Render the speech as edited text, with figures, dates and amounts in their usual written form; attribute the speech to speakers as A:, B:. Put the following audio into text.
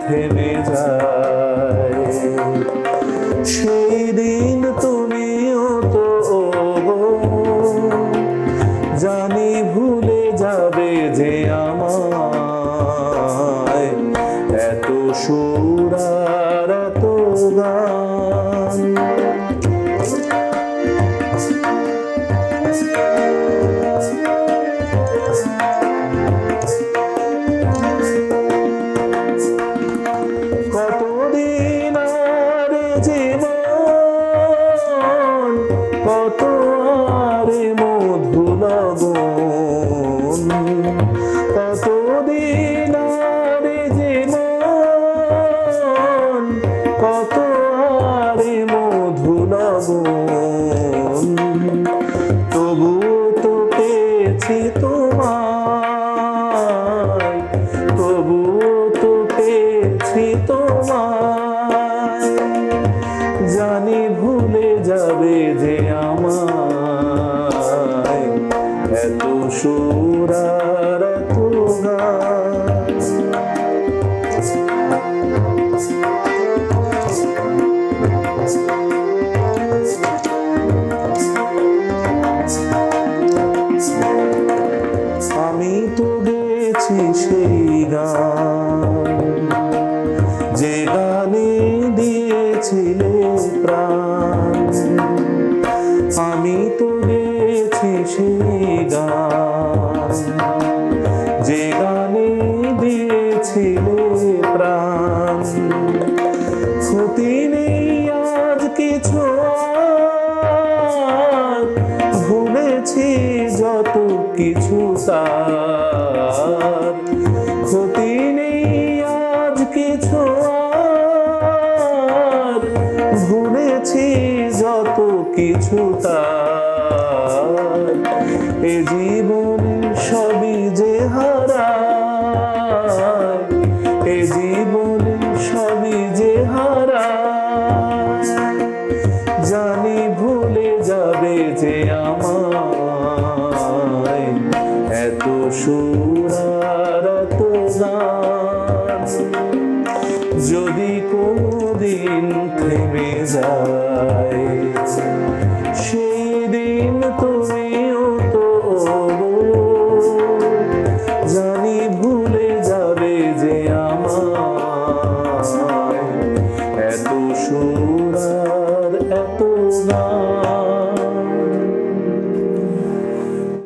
A: থেমে যায়, সেই দিন তুমিও তো জানি ভুলে যাবে যে আমায়, এত সুর আর এত গান। কতদিন আর জীবন, কত আর মধু লগন, কতদিন আর জীবন, কত আর মধু লগন, তবুও তো পেয়েছি তোমায়, তবুও তো পেয়েছি তোমায়, জানি ভুলে যাবে যে আমায়, এত সুর আর এত গান। আমি তো গেছি সেই গান, যে গানে দিয়েছিলে প্রাণ, আমি তো গেছি সেই গান, যে গানে দিয়েছিলে প্রাণ, ক্ষতি নেই আজ কিছু আর, ভুলেছি যত কিছু তার, ক্ষতি নেই আজ কিছু আর, ভুলেছি যত কিছু তার, এ জীবনে সবই যে হারায়, এ জীবনে সবই যে হারায়, জানি ভুলে যাবে যে আমায়, এত সুর আর এত গান, যদি কোনদিন থেমে যায়।